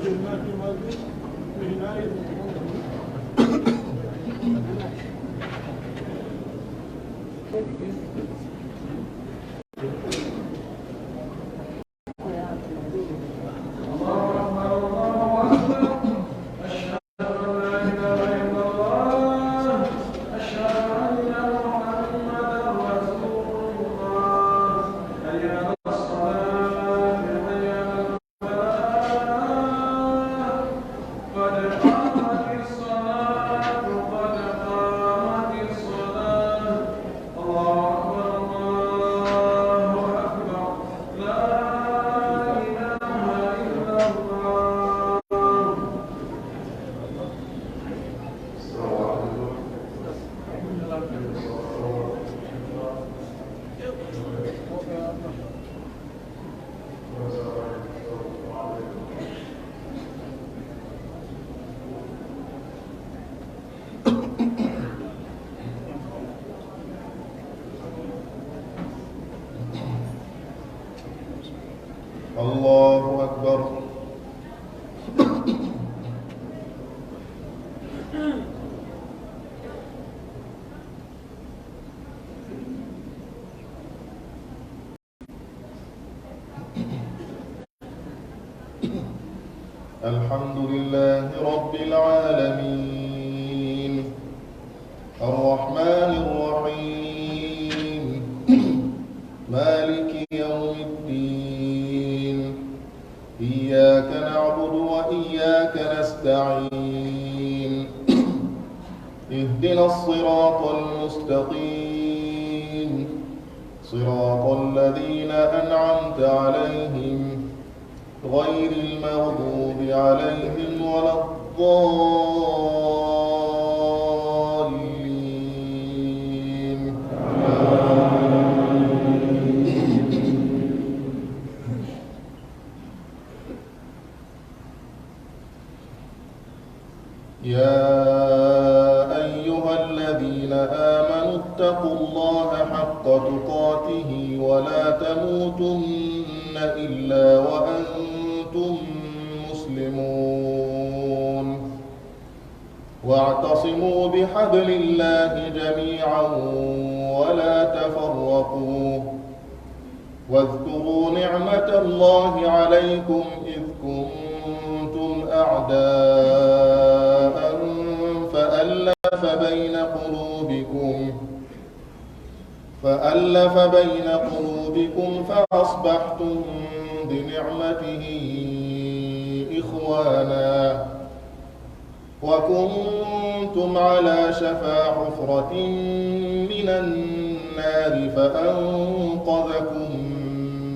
كلمات المؤلف بعناية الله أكبر. الحمد لله رب العالمين الرحمن الرحيم مالك يوم الدين إياك نعبد وإياك نستعين اهدنا الصراط المستقيم صراط الذين أنعمت عليهم غير المغضوب عليهم ولا الضالين. يا أيها الذين آمنوا اتقوا الله حق تقاته ولا تموتن إلا وأنتم مسلمون واعتصموا بحبل الله جميعا ولا تفرقوا واذكروا نعمة الله عليكم إذ كنتم أعداء فألف بين قلوبكم فأصبحتم بنعمته إخوانا وكنتم على شفا حفرة من النار فأنقذكم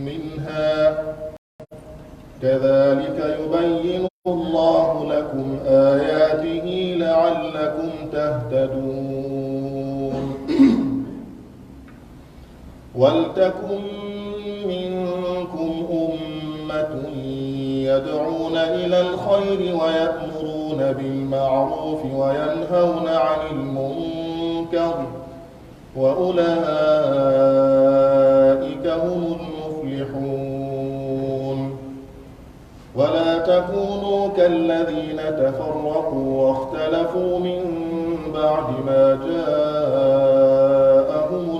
منها كذلك يبين الله لكم آياته لعلكم تهتدون ولتكن منكم أمة يدعون إلى الخير ويأمرون بالمعروف وينهون عن المنكر وأولئك هم المفلحون ولا تكونوا كالذين تفرقوا واختلفوا من بعد ما جاءهم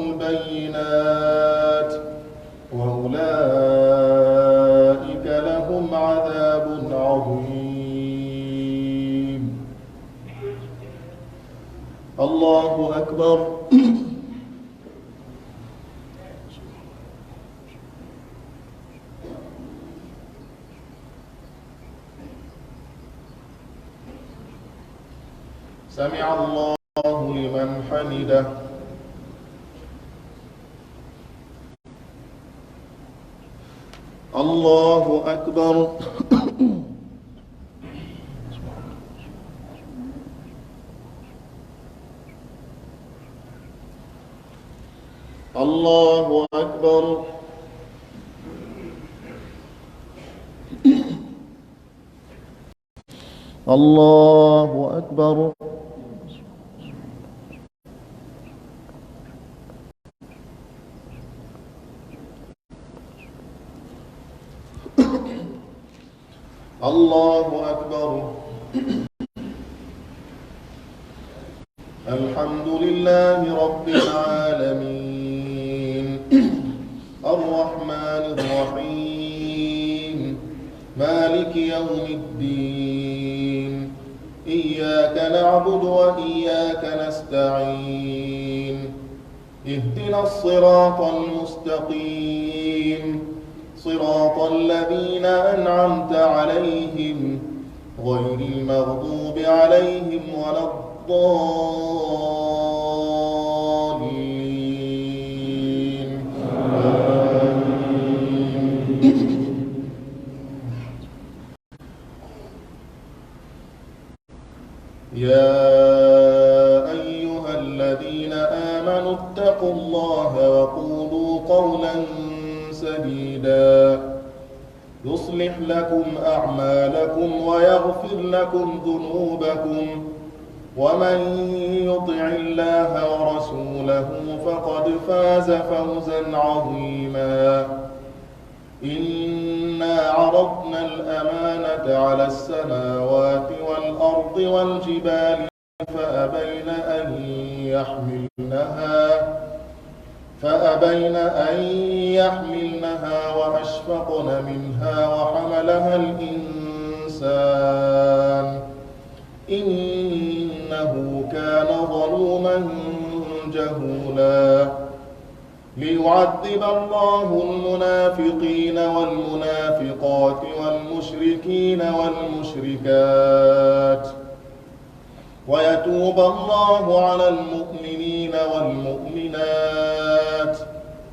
البينات وأولئك لهم عذاب عظيم. الله أكبر. سمع الله لمن حمده. الله أكبر. الله أكبر. الله أكبر. الله أكبر. الحمد لله رب العالمين الرحمن الرحيم مالك يوم الدين إياك نعبد وإياك نستعين اهدنا الصراط المستقيم صراط الذين أنعمت عليهم غير المغضوب عليهم ولا الضالين يا أيها الذين آمنوا اتقوا الله وقولوا قولا سديدا يصلح لكم أعمالكم ويغفر لكم ذنوبكم ومن يطع الله ورسوله فقد فاز فوزا عظيما إنا عرضنا الأمانة على السماوات والأرض والجبال فأبين أن يحملنها وأشفقن منها وحملها الإنسان إنه كان ظلوما جهولا ليعذب الله المنافقين والمنافقات والمشركين والمشركات ويتوب الله على المؤمنين والمؤمنات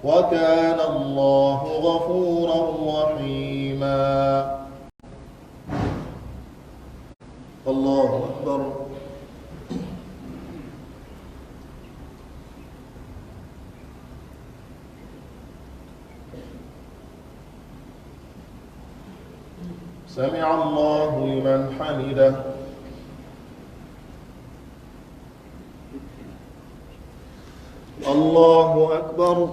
وكان الله غفورا رحيما. الله أكبر. سمع الله لمن حمده. الله أكبر.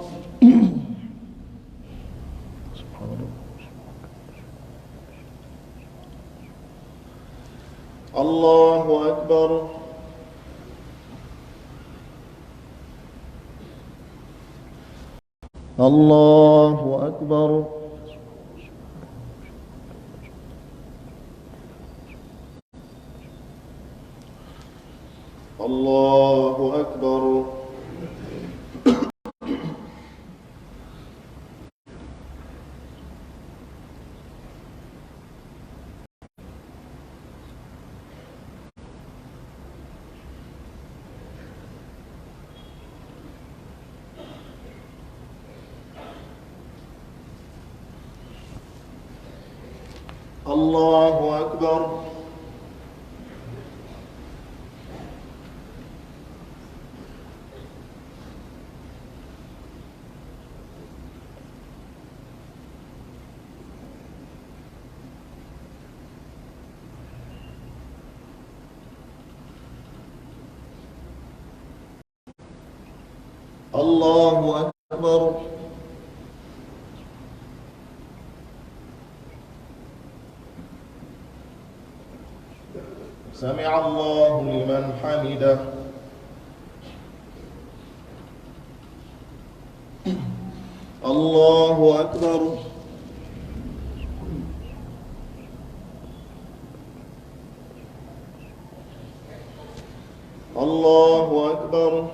الله أكبر. الله أكبر. الله أكبر. الله أكبر. الله أكبر. سمع الله لمن حمده. الله أكبر. الله أكبر.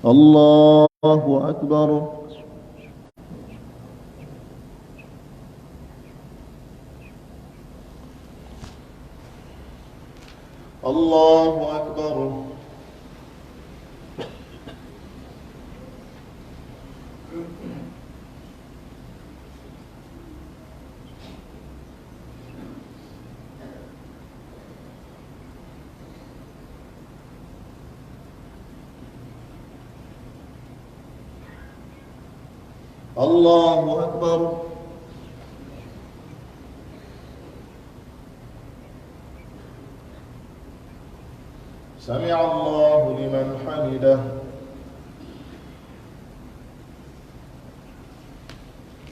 الله أكبر. الله أكبر. الله أكبر. سمع الله لمن حمده.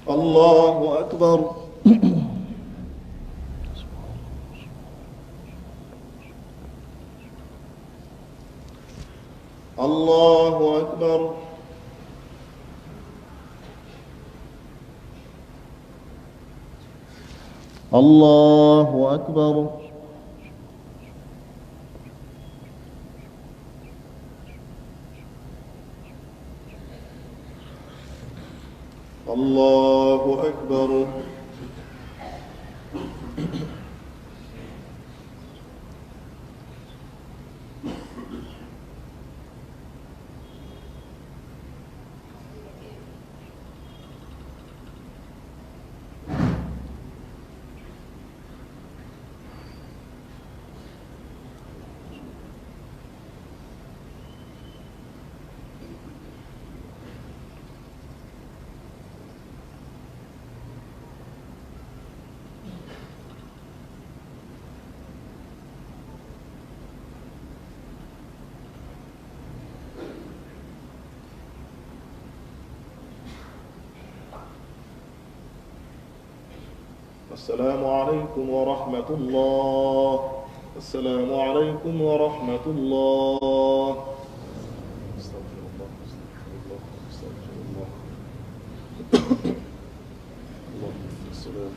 الله أكبر. الله أكبر. الله أكبر. الله أكبر. السلام عليكم ورحمة الله. السلام عليكم ورحمة الله. استغفر الله استغفر الله استغفر الله. اللهم صل على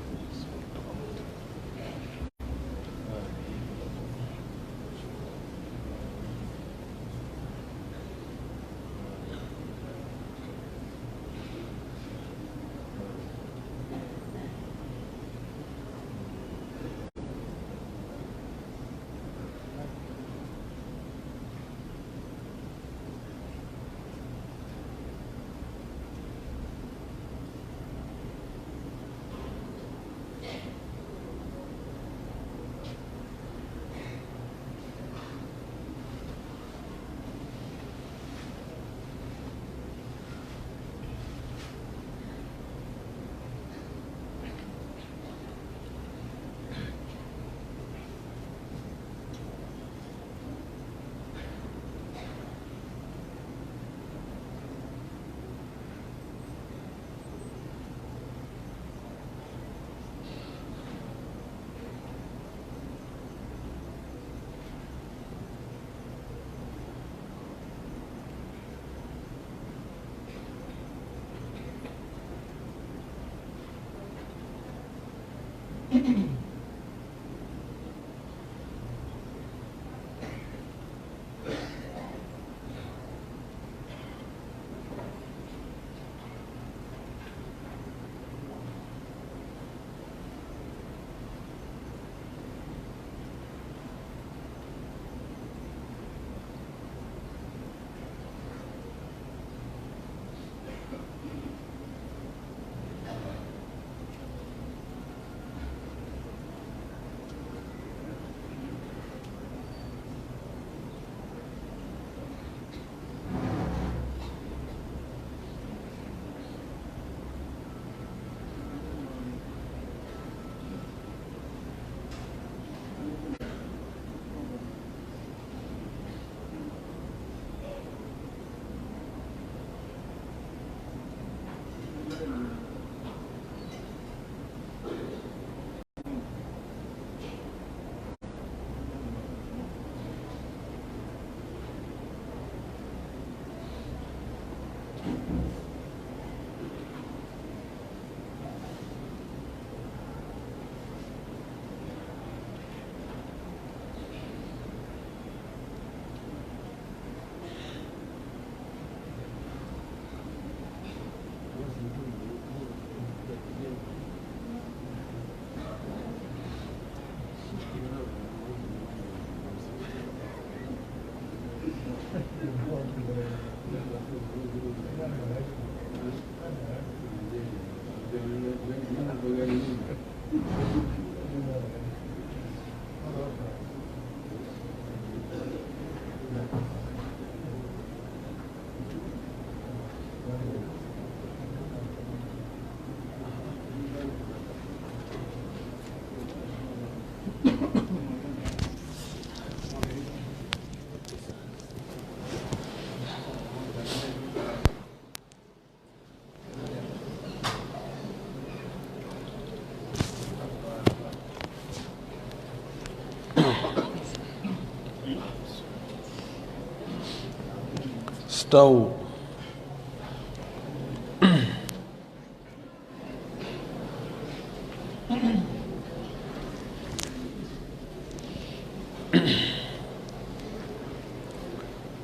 استووا.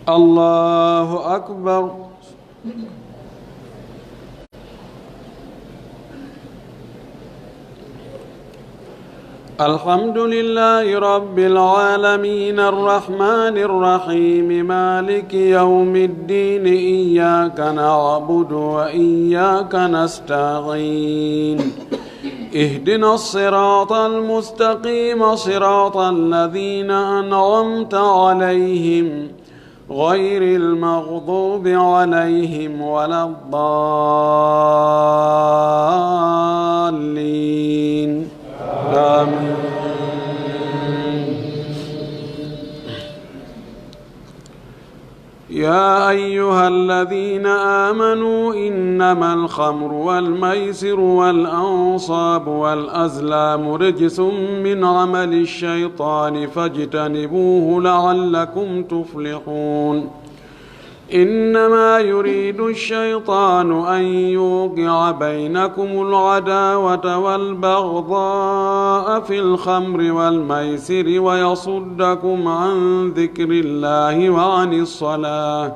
الله أكبر. الحمد لله رب العالمين الرحمن الرحيم مالك يوم الدين إياك نعبد وإياك نستعين اهدنا الصراط المستقيم صراط الذين أنعمت عليهم غير المغضوب عليهم ولا الضالين آمين. يا أيها الذين آمنوا إنما الخمر والميسر والأنصاب والأزلام رجس من عمل الشيطان فاجتنبوه لعلكم تفلحون. إنما يريد الشيطان أن يوقع بينكم العداوة والبغضاء في الخمر والميسر ويصدكم عن ذكر الله وعن الصلاة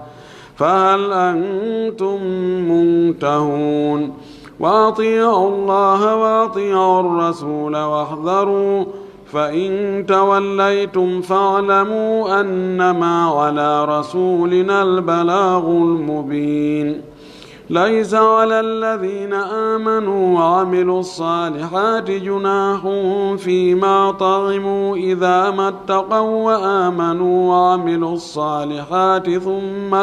فهل أنتم منتهون. وأطيعوا الله وأطيعوا الرسول واحذروا فإن توليتم فاعلموا أنما على رسولنا البلاغ المبين. ليس على الذين آمنوا وعملوا الصالحات جناح فيما طعموا إذا ما اتقوا وآمنوا وعملوا الصالحات ثم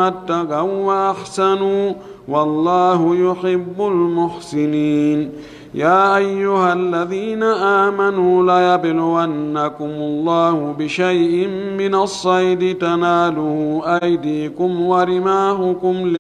اتقوا وأحسنوا والله يحب المحسنين. يا أيها الذين آمنوا ليبلونكم الله بشيء من الصيد تناله أيديكم ورماحكم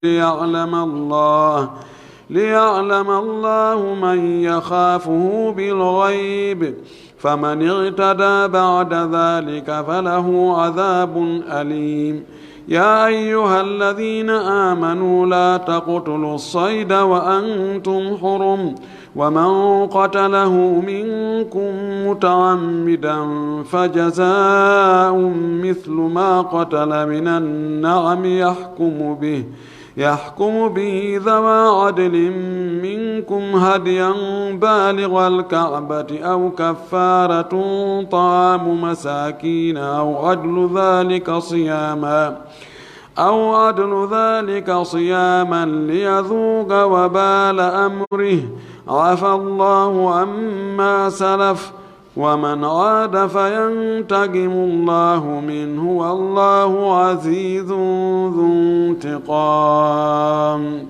ليعلم الله من يخافه بالغيب فمن اعتدى بعد ذلك فله عذاب أليم. يا أيها الذين آمنوا لا تقتلوا الصيد وأنتم حرم ومن قتله منكم متعمدا فجزاء مثل ما قتل من النعم يحكم به ذوى عدل منكم هديا بالغ الكعبة أو كفارة طعام مساكين أو عدل ذلك صياما ليذوق وبال أمره عفى الله عما سلف ومن عاد فينتقم الله منه والله عزيز ذو انتقام.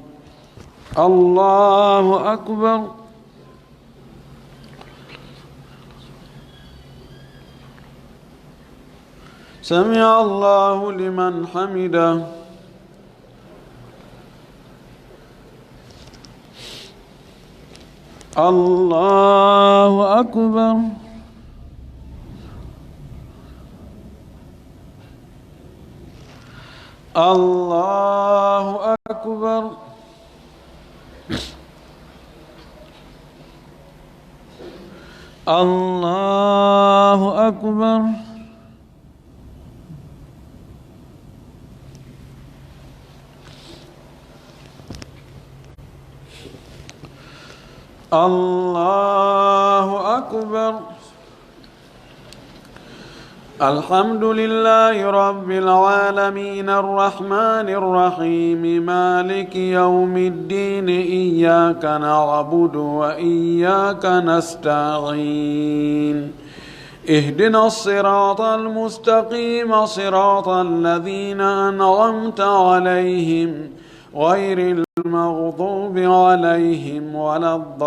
الله أكبر. سمع الله لمن حمده. الله أكبر. الله أكبر. الله أكبر. الله أكبر. الحمد لله رب العالمين الرحمن الرحيم مالك يوم الدين إياك نعبد وإياك نستعين اهدنا الصراط المستقيم صراط الذين أنعمت عليهم غير المغضوب عليهم ولا الضالين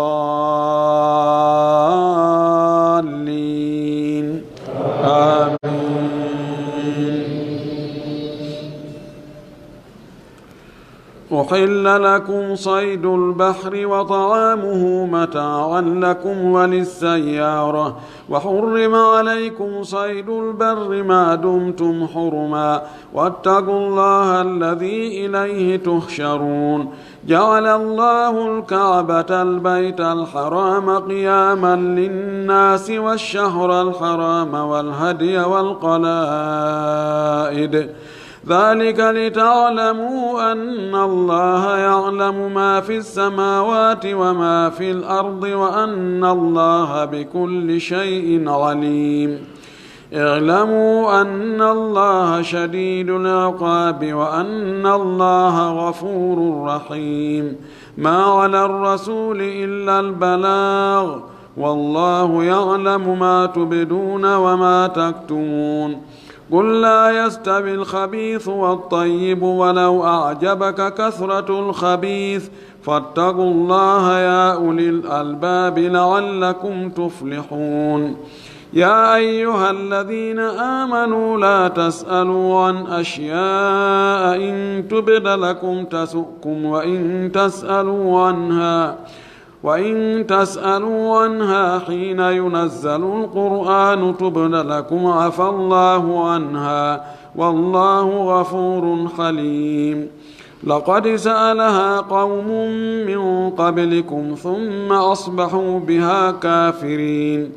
آمين. أحل لكم صيد البحر وطعامه متاعا لكم وللسيارة وحرم عليكم صيد البر ما دمتم حرما واتقوا الله الذي إليه تحشرون جعل الله الكعبة البيت الحرام قياما للناس والشهر الحرام والهدي والقلائد ذلك لتعلموا أن الله يعلم ما في السماوات وما في الأرض وأن الله بكل شيء عليم اعلموا أن الله شديد العقاب وأن الله غفور رحيم ما على الرسول إلا البلاغ والله يعلم ما تبدون وما تكتمون قل لا يستوي الخبيث والطيب ولو أعجبك كثرة الخبيث فاتقوا الله يا أولي الألباب لعلكم تفلحون يا أيها الذين آمنوا لا تسألوا عن أشياء إن تبد لكم تسؤكم وإن تسألوا عنها حين ينزل القرآن تبد لكم عفى الله عنها والله غفور حليم لقد سألها قوم من قبلكم ثم أصبحوا بها كافرين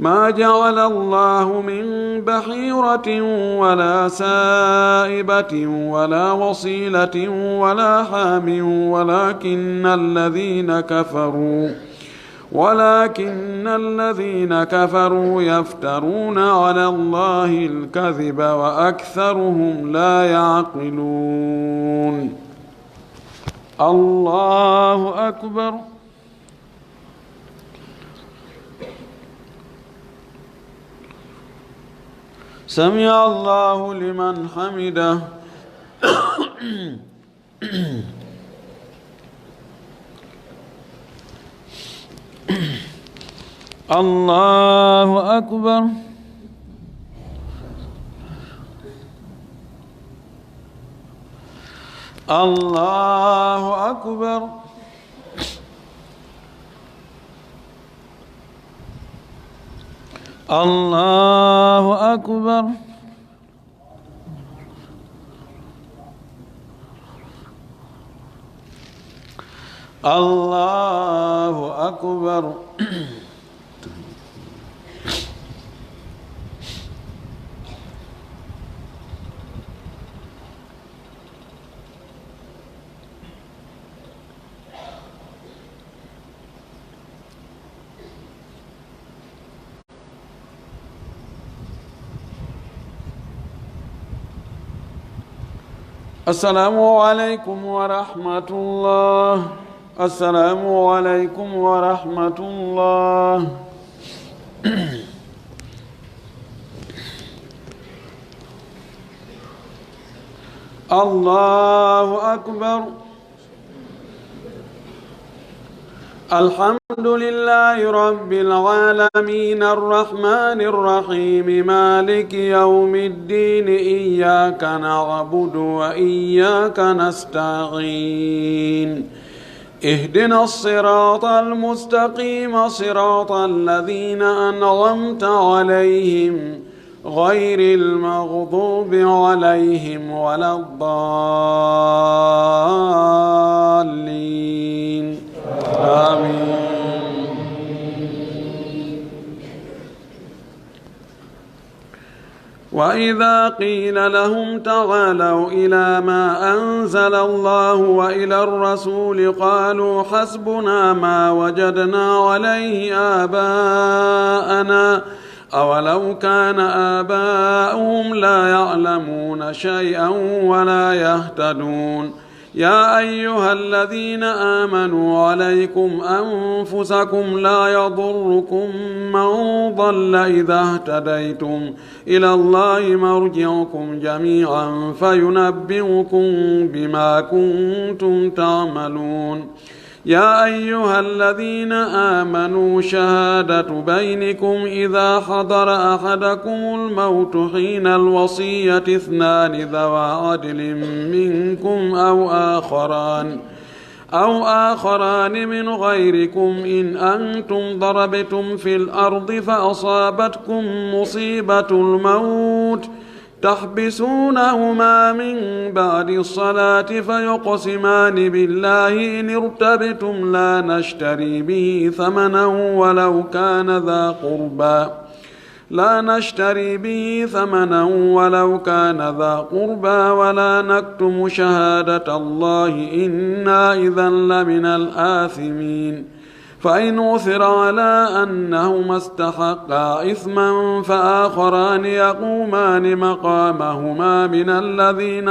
ما جعل الله من بحيرة ولا سائبة ولا وصيلة ولا حام ولكن الذين كفروا يفترون على الله الكذب وأكثرهم لا يعقلون الله أكبر سمع الله لمن حمده الله أكبر الله أكبر الله أكبر الله أكبر السلام عليكم ورحمة الله السلام عليكم ورحمة الله الله أكبر الحمد لله رب العالمين الرحمن الرحيم مالك يوم الدين إياك نعبد وإياك نستعين اهدنا الصراط المستقيم صراط الذين أنعمت عليهم غير المغضوب عليهم ولا الضالين آمين وإذا قيل لهم تعالوا إلى ما أنزل الله وإلى الرسول قالوا حسبنا ما وجدنا عليه آباءنا أولو كان آباؤهم لا يعلمون شيئا ولا يهتدون يا أيها الذين آمنوا عليكم أنفسكم لا يضركم من ضل إذا اهتديتم إلى الله مرجعكم جميعا فينبئكم بما كنتم تعملون يا أيها الذين آمنوا شهادة بينكم إذا حضر أحدكم الموت حين الوصية اثنان ذوى عدل منكم أو آخران من غيركم إن أنتم ضربتم في الأرض فأصابتكم مصيبة الموت تحبسونهما من بعد الصلاة فيقسمان بالله إن ارتبتم لا نشتري به ثمنا ولو كان ذا قربى ولا نكتم شهادة الله إنا إذا لمن الآثمين فإن عثر على أنهما استحقا إثما فآخران يقومان مقامهما من الذين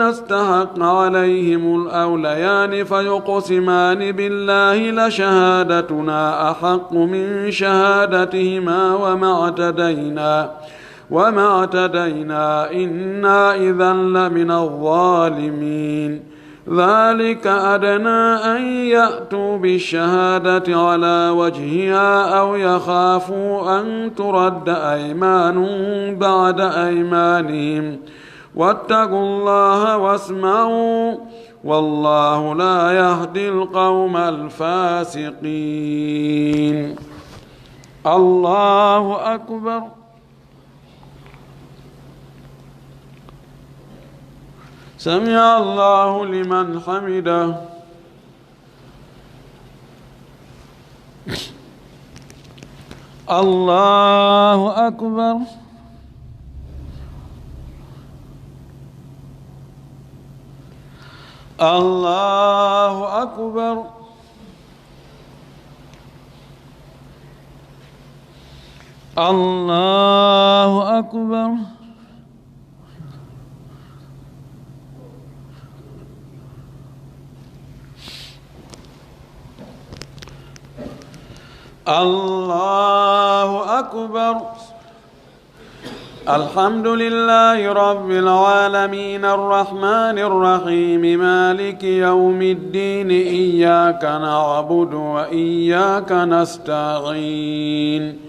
استحق عليهم الأوليان فيقسمان بالله لشهادتنا أحق من شهادتهما وما اعتدينا إنا إذا لمن الظالمين ذلك أدنى أن يأتوا بالشهادة على وجهها أو يخافوا أن ترد أيمان بعد أيمانهم واتقوا الله واسمعوا والله لا يهدي القوم الفاسقين. الله أكبر. سمع الله لمن حمده. الله أكبر. الله أكبر. الله أكبر. الله أكبر. الحمد لله رب العالمين الرحمن الرحيم مالك يوم الدين إياك نعبد وإياك نستعين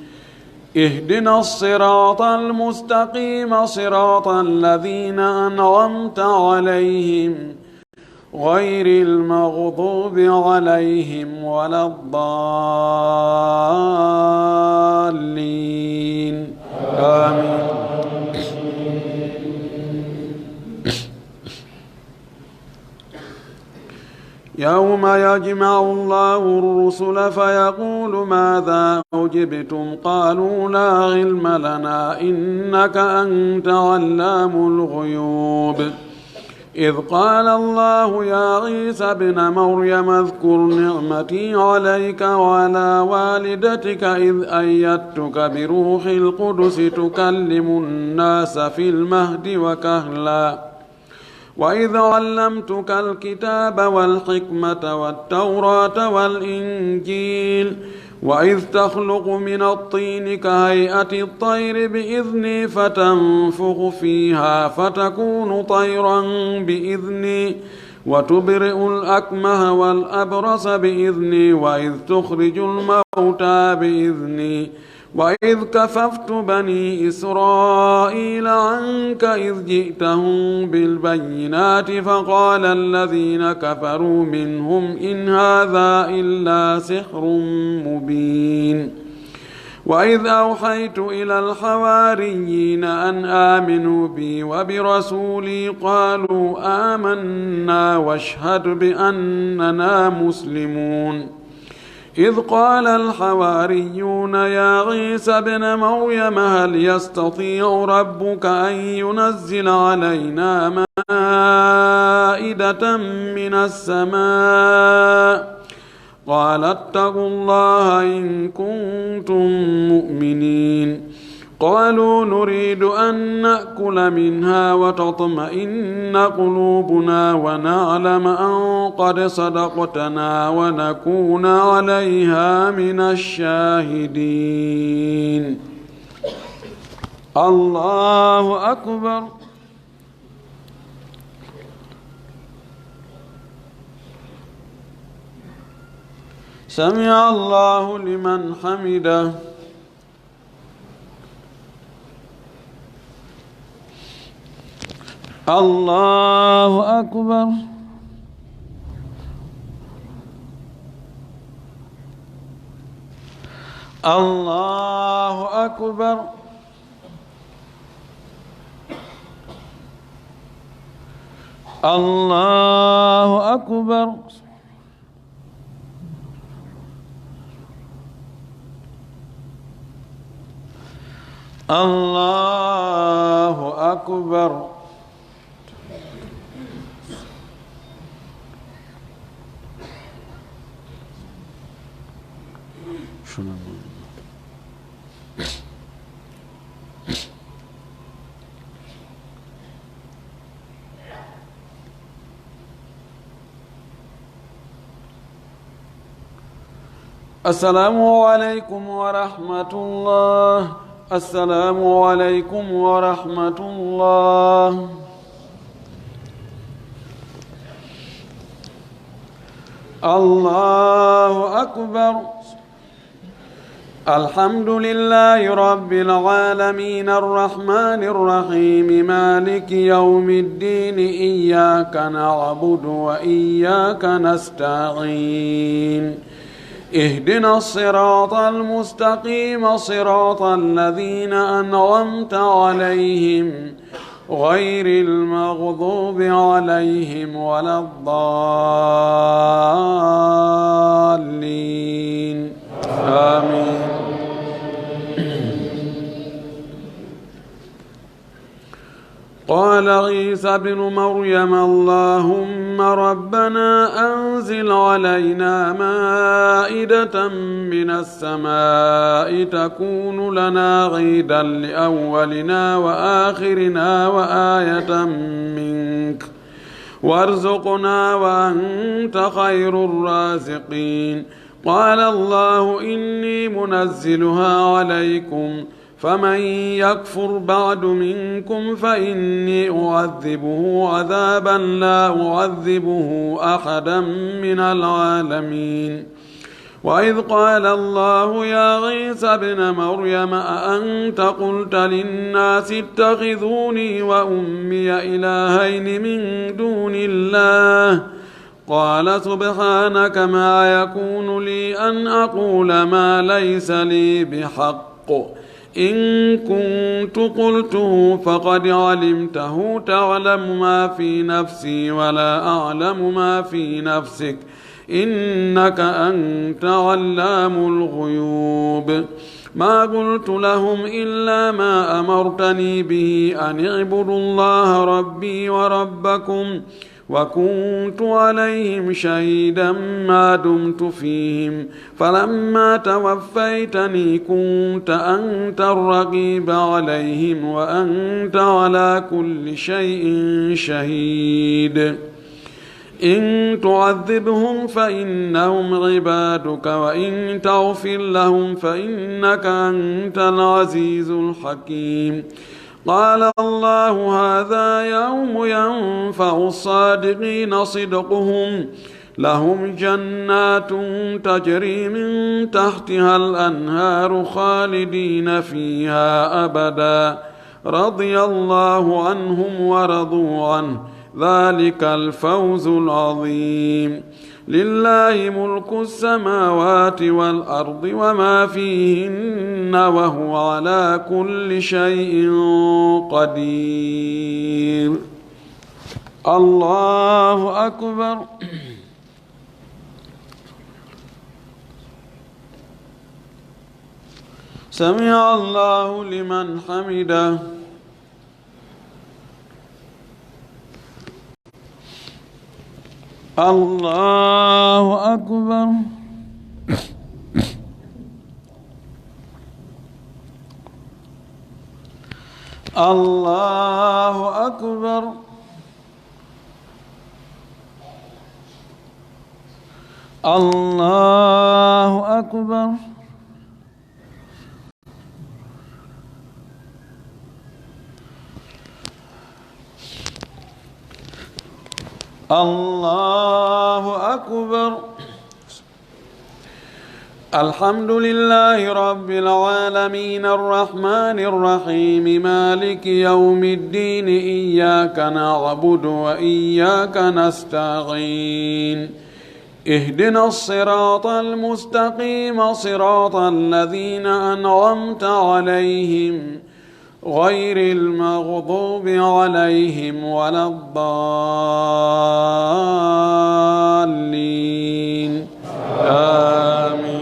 اهدنا الصراط المستقيم صراط الذين أنعمت عليهم غير المغضوب عليهم ولا الضالين آمين. يوم يجمع الله الرسل فيقول ماذا أجبتم قالوا لا علم لنا إنك أنت علام الغيوب إذ قال الله يا عيسى ابن مريم اذكر نعمتي عليك وعلى والدتك إذ أيدتك بروح القدس تكلم الناس في المهد وكهلا وإذ علمتك الكتاب والحكمة والتوراة والإنجيل وإذ تخلق من الطين كهيئة الطير بإذني فتنفخ فيها فتكون طيرا بإذني وتبرئ الأكمه والأبرص بإذني وإذ تخرج الموتى بإذني وإذ كففت بني إسرائيل عنك إذ جئتهم بالبينات فقال الذين كفروا منهم إن هذا إلا سحر مبين وإذ أوحيت إلى الحواريين أن آمنوا بي وبرسولي قالوا آمنا واشهد بأننا مسلمون إذ قال الحواريون يا عيسى ابن مريم هل يستطيع ربك أن ينزل علينا مائدة من السماء قال اتقوا الله إن كنتم مؤمنين قالوا نريد أن نأكل منها وتطمئن قلوبنا ونعلم أن قد صدقتنا ونكون عليها من الشاهدين. الله أكبر. سمع الله لمن حمده. الله أكبر. الله أكبر. الله أكبر. الله أكبر. السلام عليكم ورحمة الله. السلام عليكم ورحمة الله. الله أكبر. الحمد لله رب العالمين الرحمن الرحيم مالك يوم الدين إياك نعبد وإياك نستعين اهدنا الصراط المستقيم صراط الذين أنعمت عليهم غير المغضوب عليهم ولا الضالين آمين. قال عيسى ابن مريم اللهم ربنا أنزل علينا مائدة من السماء تكون لنا عيدا لأولنا وآخرنا وآية منك وارزقنا وأنت خير الرازقين. قال الله إني منزلها عليكم فمن يكفر بعد منكم فإني أعذبه عذابا لا أعذبه أحدا من العالمين. وإذ قال الله يا عيسى ابن مريم أأنت قلت للناس اتخذوني وأمي إلهين من دون الله قال سبحانك ما يكون لي أن أقول ما ليس لي بحق إن كنت قلته فقد علمته تعلم ما في نفسي ولا أعلم ما في نفسك إنك أنت علام الغيوب. ما قلت لهم إلا ما أمرتني به أن اعبدوا الله ربي وربكم وكنت عليهم شهيدا ما دمت فيهم فلما توفيتني كنت أنت الرقيب عليهم وأنت على كل شيء شهيد. إن تعذبهم فإنهم عبادك وإن تغفر لهم فإنك أنت العزيز الحكيم. قال الله هذا يوم ينفع الصادقين صدقهم لهم جنات تجري من تحتها الأنهار خالدين فيها أبدا رضي الله عنهم ورضوا عنه ذلك الفوز العظيم. لله ملك السماوات والأرض وما فيهن وهو على كل شيء قدير. الله أكبر. سمع الله لمن حمده. الله أكبر. الله أكبر. الله أكبر. الله أكبر. الحمد لله رب العالمين الرحمن الرحيم مالك يوم الدين إياك نعبد وإياك نستعين اهدنا الصراط المستقيم صراط الذين أنعمت عليهم غير المغضوب عليهم ولا الضالين آمين.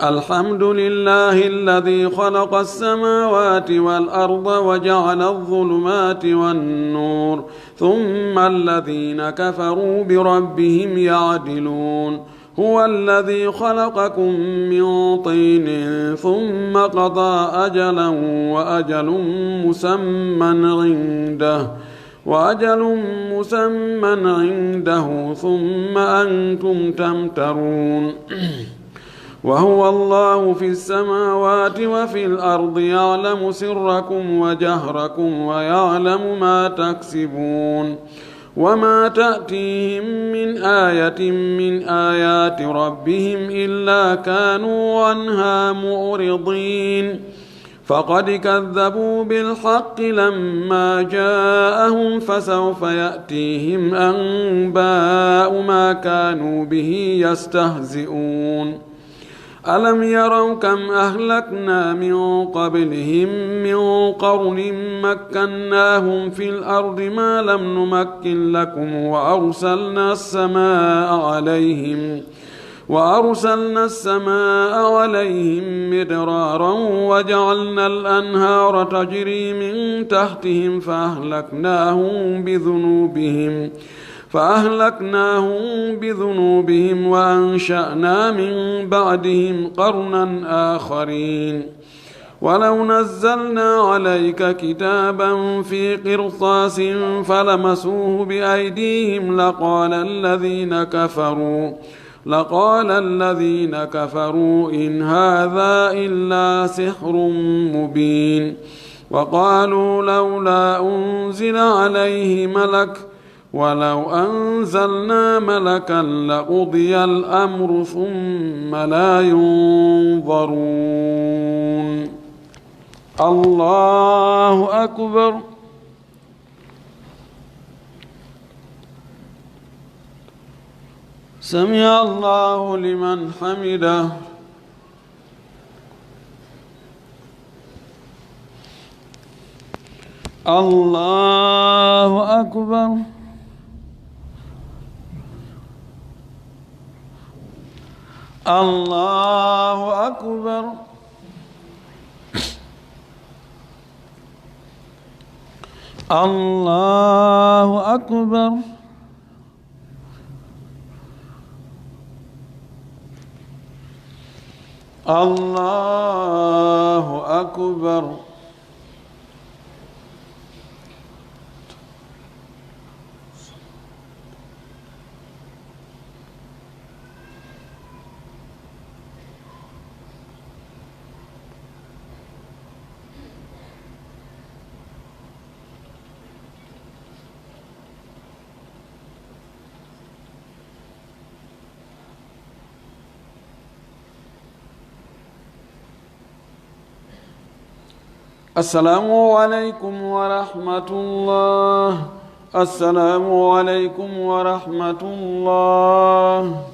الحمد لله الذي خلق السماوات والأرض وجعل الظلمات والنور ثم الذين كفروا بربهم يعدلون هو الذي خلقكم من طين ثم قضى أجلا وأجل مسمى عنده ثم أنتم تمترون وهو الله في السماوات وفي الأرض يعلم سركم وجهركم ويعلم ما تكسبون وما تأتيهم من آية من آيات ربهم إلا كانوا عنها معرضين فقد كذبوا بالحق لما جاءهم فسوف يأتيهم أنباء ما كانوا به يستهزئون ألم يروا كم أهلكنا من قبلهم من قرن مكناهم في الأرض ما لم نمكن لكم وأرسلنا السماء عليهم مدرارا وجعلنا الأنهار تجري من تحتهم فأهلكناهم بذنوبهم وأنشأنا من بعدهم قرنا آخرين ولو نزلنا عليك كتابا في قرطاس فلمسوه بأيديهم لقال الذين كفروا إن هذا إلا سحر مبين وقالوا لولا أنزل عليه ملك ولو أنزلنا ملكا لقضي الأمر ثم لا ينظرون الله أكبر سمع الله لمن حمده الله أكبر الله أكبر الله أكبر الله أكبر السلام عليكم ورحمة الله. السلام عليكم ورحمة الله.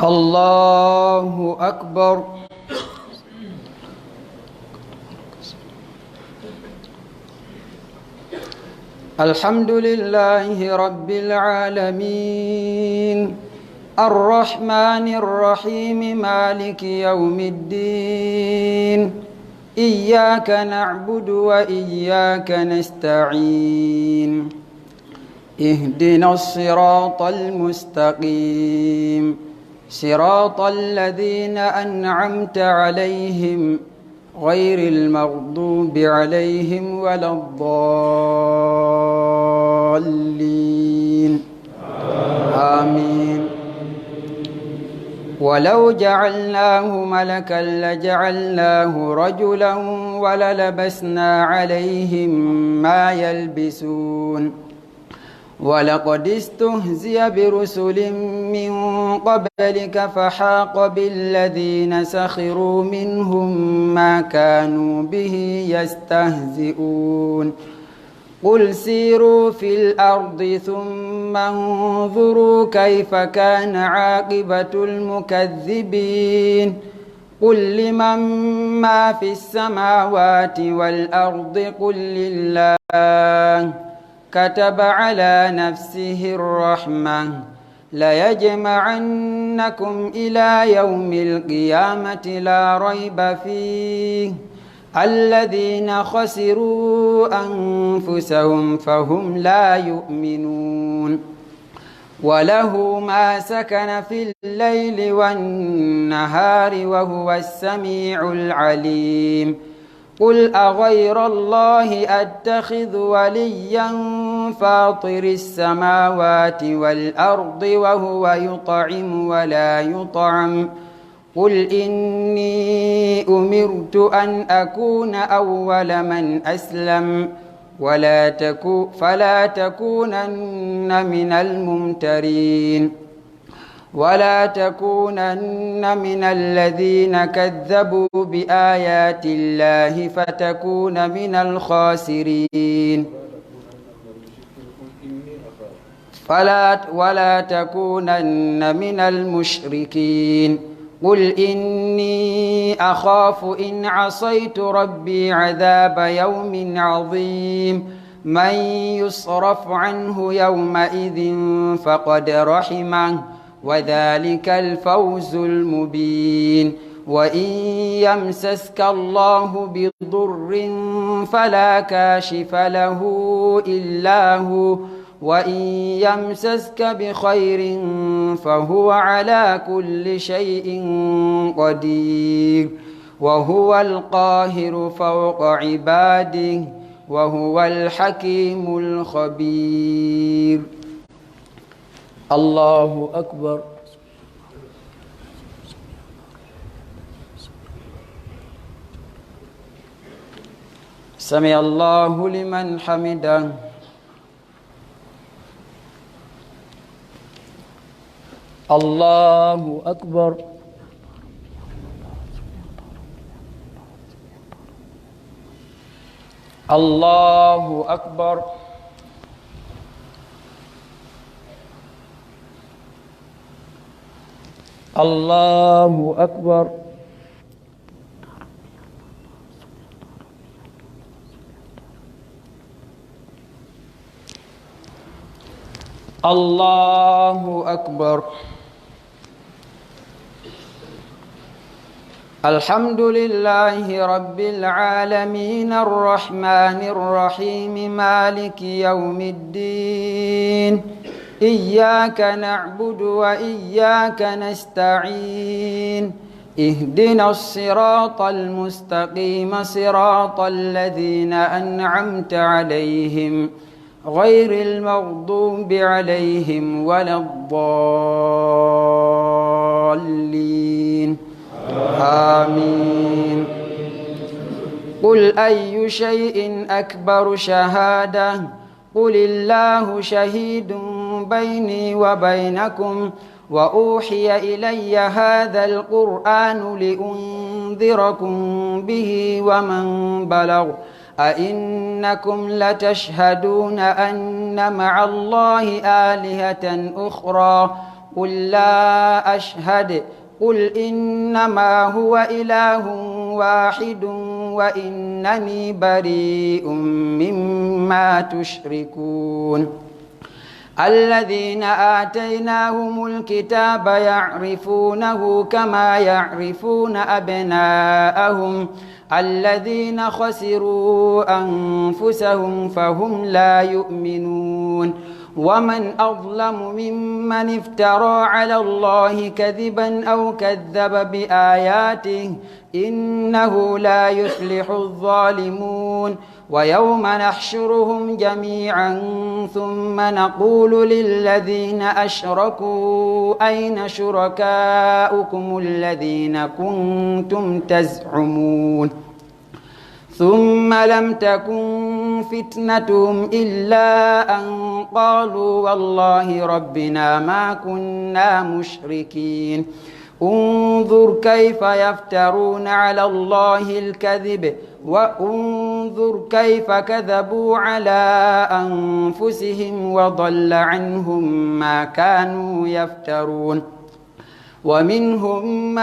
الله أكبر الحمد لله رب العالمين الرحمن الرحيم مالك يوم الدين إياك نعبد وإياك نستعين اهدنا الصراط المستقيم صراط الذين أنعمت عليهم غير المغضوب عليهم ولا الضالين آمين. ولو جعلناه ملكا لجعلناه رجلا وللبسنا عليهم ما يلبسون ولقد استهزئ برسل من قبلك فحاق بالذين سخروا منهم ما كانوا به يستهزئون قل سيروا في الأرض ثم انظروا كيف كان عاقبة المكذبين قل لمن ما في السماوات والأرض قل لله كتب على نفسه الرحمة ليجمعنكم إلى يوم القيامة لا ريب فيه الذين خسروا أنفسهم فهم لا يؤمنون وله ما سكن في الليل والنهار وهو السميع العليم قل أغير الله أتخذ وليا فاطر السماوات والأرض وهو يطعم ولا يطعم قل إني أمرت أن أكون أول من أسلم فلا تكونن من الممترين ولا تكونن من الذين كذبوا بآيات الله فتكون من الخاسرين ولا تكونن من المشركين قل إني أخاف إن عصيت ربي عذاب يوم عظيم من يصرف عنه يومئذ فقد رحمه وذلك الفوز المبين وإن يمسسك الله بضر فلا كاشف له إلا هو وإن يمسسك بخير فهو على كل شيء قدير وهو القاهر فوق عباده وهو الحكيم الخبير. الله أكبر. سمع الله لمن حمده. الله أكبر. الله أكبر. الله أكبر. الله أكبر. الحمد لله رب العالمين الرحمن الرحيم مالك يوم الدين إياك نعبد وإياك نستعين اهدنا الصراط المستقيم صراط الذين أنعمت عليهم غير المغضوب عليهم ولا الضالين آمين. قل أي شيء أكبر شهادة قل الله شهيد بيني وبينكم وأوحي إلي هذا القرآن لأنذركم به ومن بلغ أئنكم لتشهدون أن مع الله آلهة أخرى قل لا أشهد قل إنما هو إله واحد وإنني بريء مما تشركون الذين آتيناهم الكتاب يعرفونه كما يعرفون أبناءهم الذين خسروا أنفسهم فهم لا يؤمنون ومن أظلم ممن افترى على الله كذبا أو كذب بآياته إنه لا يفلح الظالمون ويوم نحشرهم جميعا ثم نقول للذين أشركوا أين شركاؤكم الذين كنتم تزعمون ثم لم تكن فتنتهم إلا أن قالوا والله ربنا ما كنا مشركين انظر كيف يفترون على الله الكذب وانظر كيف كذبوا على أنفسهم وضل عنهم ما كانوا يفترون ومنهم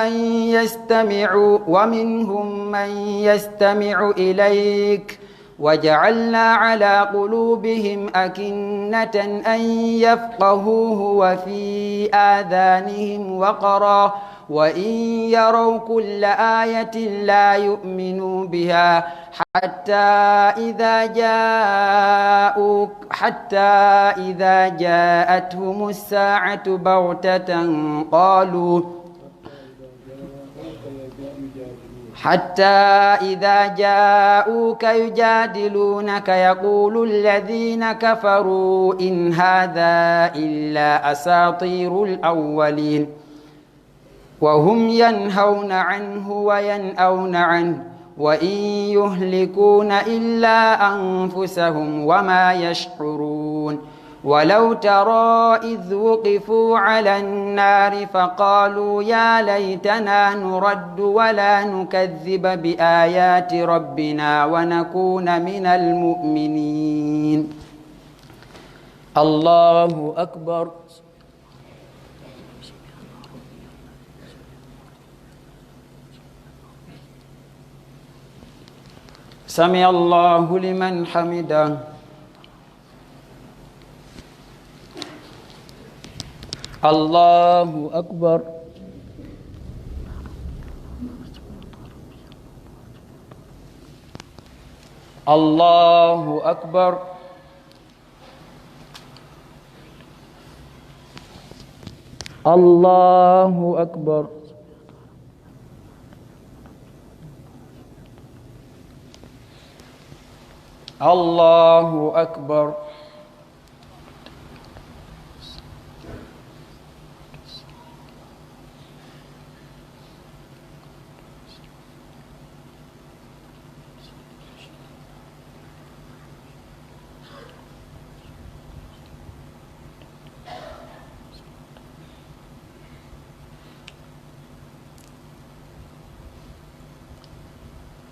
من يستمع إليك وجعلنا على قلوبهم أكنة أن يفقهوه وفي آذانهم وقرا وإن يروا كل آية لا يؤمنوا بها حتى إذا جاءتهم الساعة بغتة قالوا حتى إذا جاءوك يجادلونك يقول الذين كفروا إن هذا إلا أساطير الأولين وهم ينهون عنه وينأون عنه وإن يهلكون إلا أنفسهم وما يشعرون ولو ترى إذ وقفوا على النار فقالوا يا ليتنا نرد ولا نكذب بآيات ربنا ونكون من المؤمنين الله أكبر سمع الله لمن حمده الله أكبر الله أكبر الله أكبر الله أكبر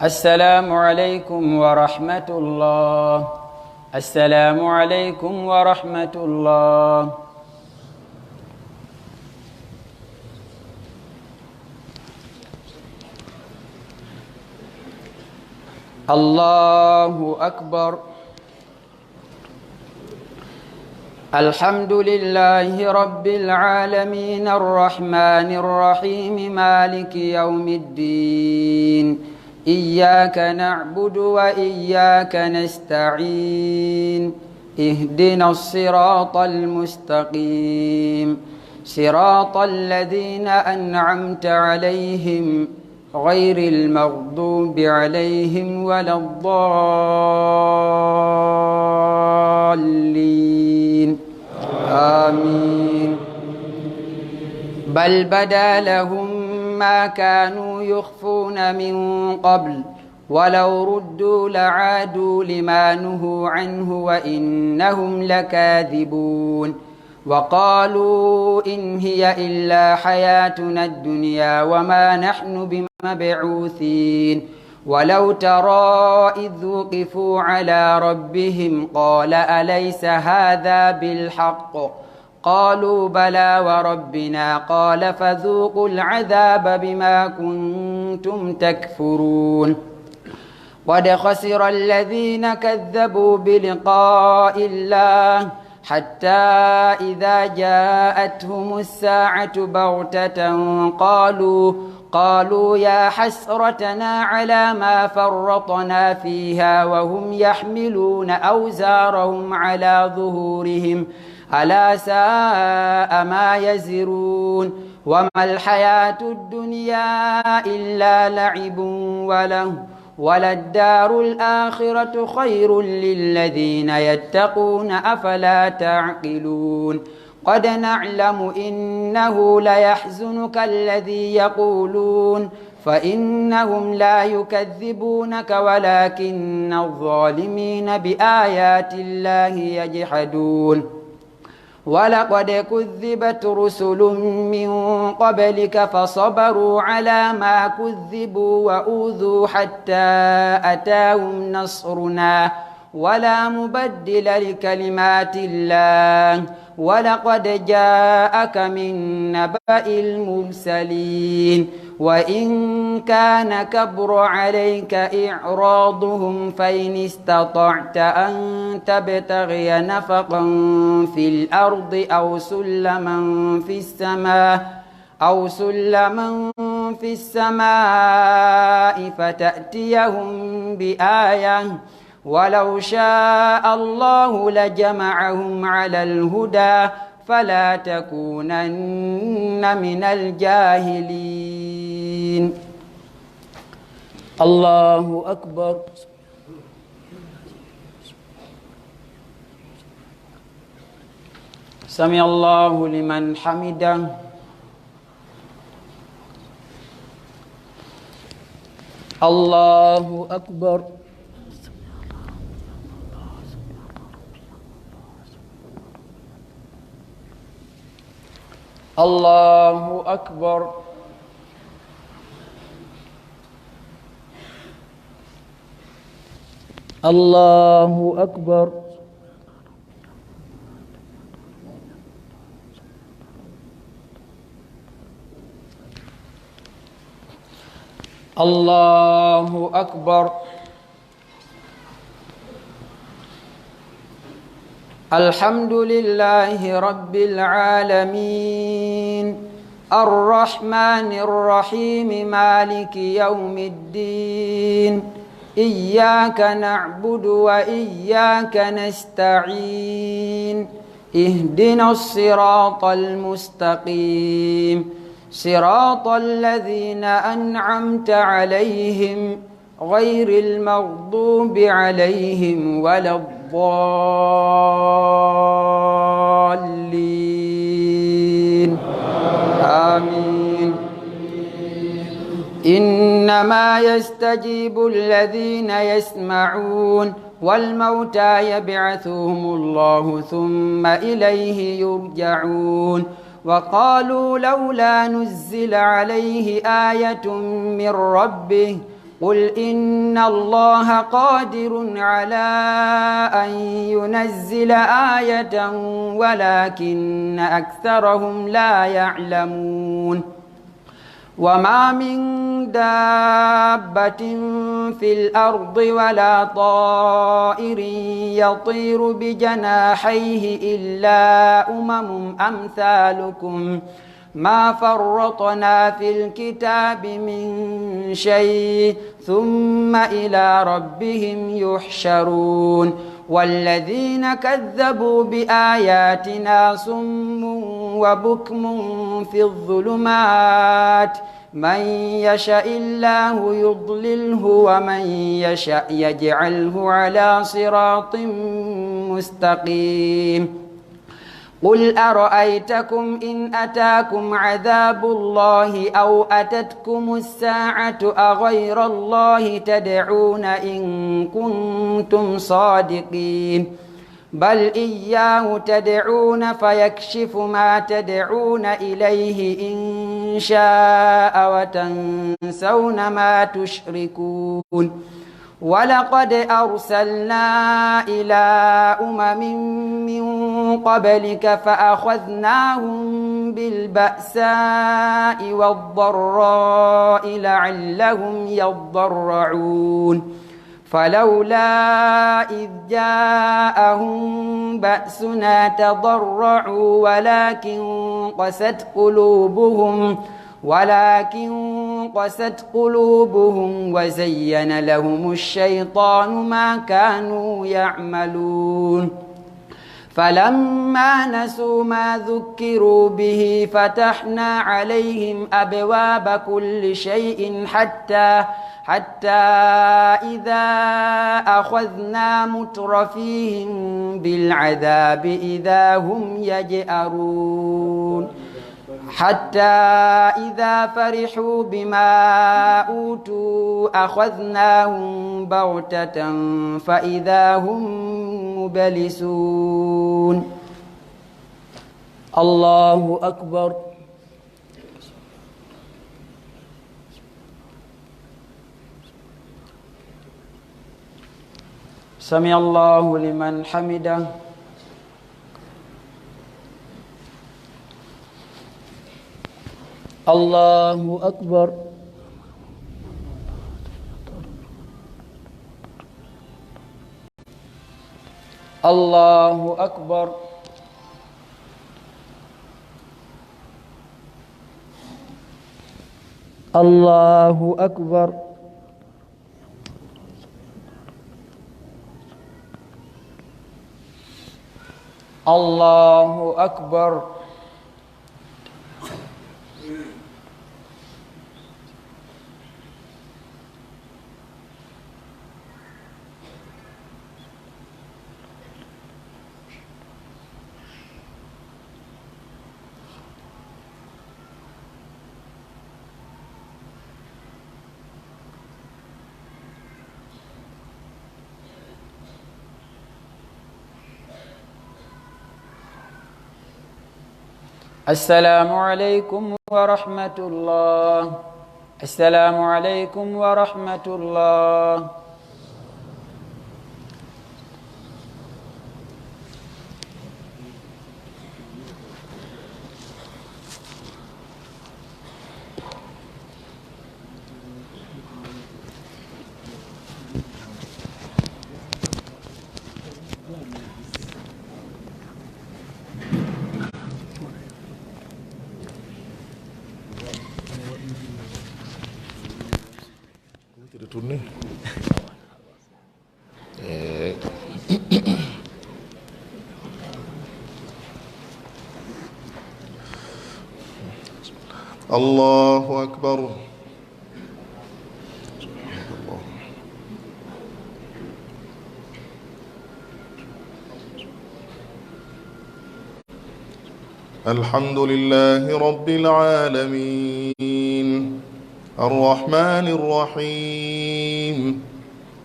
السلام عليكم ورحمة الله السلام عليكم ورحمة الله الله أكبر الحمد لله رب العالمين الرحمن الرحيم مالك يوم الدين إياك نعبد وإياك نستعين اهدنا الصراط المستقيم صراط الذين أنعمت عليهم غير المغضوب عليهم ولا الضالين آمين بل بدا لهم ما كانوا يخفون من قبل ولو ردوا لعادوا لما نهوا عنه وإنهم لكاذبون وقالوا إن هي إلا حياتنا الدنيا وما نحن بمبعوثين ولو ترى إذ وقفوا على ربهم قال أليس هذا بالحق قالوا بلى وربنا قال فذوقوا العذاب بما كنتم تكفرون قد خسر الذين كذبوا بلقاء الله حتى إذا جاءتهم الساعة بغتة قالوا يا حسرتنا على ما فرطنا فيها وهم يحملون أوزارهم على ظهورهم ألا ساء ما يزرون وما الحياة الدنيا إلا لعب وللدار الآخرة خير للذين يتقون أفلا تعقلون قد نعلم إنه ليحزنك الذي يقولون فإنهم لا يكذبونك ولكن الظالمين بآيات الله يجحدون ولقد كذبت رسل من قبلك فصبروا على ما كذبوا وأوذوا حتى أتاهم نصرنا ولا مبدل لكلمات الله ولقد جاءك من نبأ المرسلين وإن كان كبر عليك إعراضهم فإن استطعت أن تبتغي نفقا في الأرض أو سلما في السماء فتأتيهم بآية ولو شاء الله لجمعهم على الهدى فلا تكونن من الجاهلين الله أكبر سمع الله لمن حمده الله أكبر الله أكبر الله أكبر الله أكبر الحمد لله رب العالمين الرحمن الرحيم مالك يوم الدين إياك نعبد وإياك نستعين اهدنا الصراط المستقيم صراط الذين أنعمت عليهم غير المغضوب عليهم ولا الضالين آمين إنما يستجيب الذين يسمعون والموتى يبعثهم الله ثم إليه يرجعون وقالوا لولا نزل عليه آية من ربه قل إن الله قادر على أن ينزل آية ولكن أكثرهم لا يعلمون وما من دابة في الأرض ولا طائر يطير بجناحيه إلا أمم أمثالكم ما فرطنا في الكتاب من شيء ثم إلى ربهم يحشرون والذين كذبوا بآياتنا صم وبكم في الظلمات من يشاء الله يضلله ومن يشاء يجعله على صراط مستقيم قل أرأيتكم إن أتاكم عذاب الله أو أتتكم الساعة أغير الله تدعون إن كنتم صادقين بل إياه تدعون فيكشف ما تدعون إليه إن شاء وتنسون ما تشركون ولقد أرسلنا إلى أمم من قبلك فأخذناهم بالبأساء والضراء لعلهم يضرعون فلولا إذ جاءهم بأسنا تضرعوا ولكن قست قلوبهم وزين لهم الشيطان ما كانوا يعملون فلما نسوا ما ذكروا به فتحنا عليهم أبواب كل شيء حتى إذا أخذنا مترفيهم بالعذاب إذا هم يجأرون حتى إذا فرحوا بما أوتوا أخذناهم بغتة فإذا هم مبلسون الله أكبر سمع الله لمن حمده الله أكبر الله أكبر الله أكبر الله أكبر السلام عليكم ورحمة الله السلام عليكم ورحمة الله Turni. الله أكبر. الحمد لله رب العالمين الرحمن الرحيم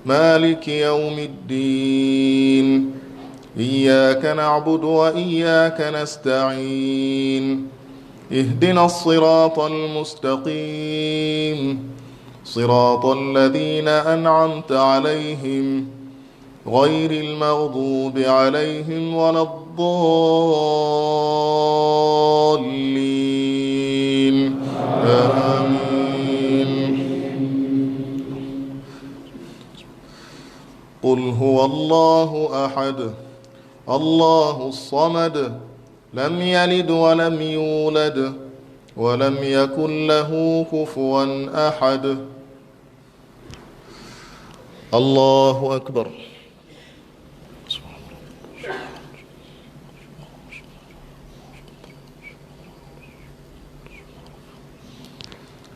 مالك يوم الدين إياك نعبد وإياك نستعين اهدنا الصراط المستقيم صراط الذين أنعمت عليهم غير المغضوب عليهم ولا الضالين آمين. قل هو الله أحد الله الصمد لم يلد ولم يولد ولم يكن له كفوا أحد. الله أكبر.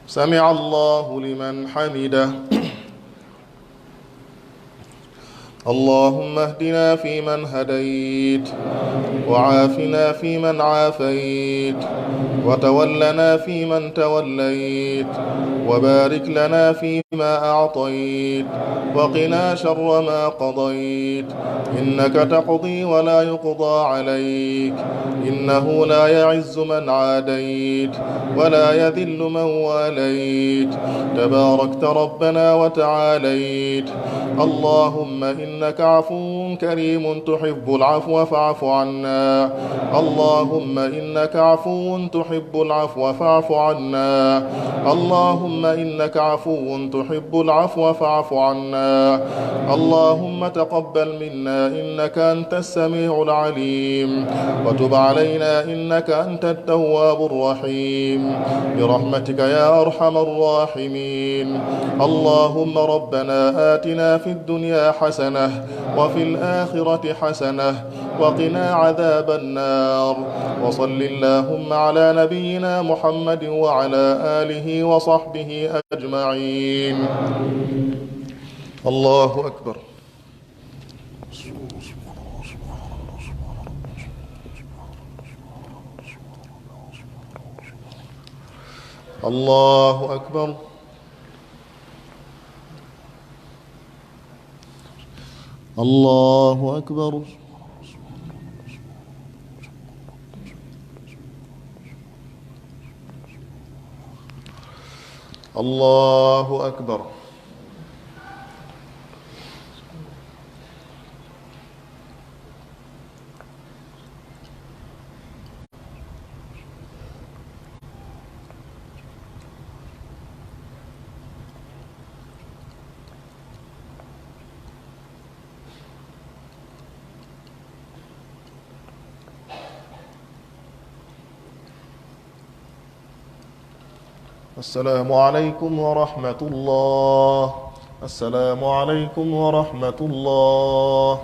سمع الله لمن حمده. اللهم اهدنا فيمن هديت وعافنا فيمن عافيت وتولنا فيمن توليت وبارك لنا فيما أعطيت وقنا شر ما قضيت إنك تقضي ولا يقضى عليك إنه لا يعز من عاديت ولا يذل من واليت تباركت ربنا وتعاليت. اللهم إنك عفو كريم تحب العفو فاعف عنا. اللهم إنك عفو تحب العفو فاعف عنا. اللهم إنك عفو تحب العفو فاعف عنا. اللهم تقبل منا إنك أنت السميع العليم، وتب علينا إنك أنت التواب الرحيم، برحمتك يا أرحم الراحمين. اللهم ربنا آتنا في الدنيا حسنة وفي الآخرة حسنة وقنا عذاب النار. وصل اللهم على نبينا محمد وعلى آله وصحبه أجمعين. الله أكبر. الله أكبر. الله أكبر. الله أكبر. السلام عليكم ورحمة الله. السلام عليكم ورحمة الله.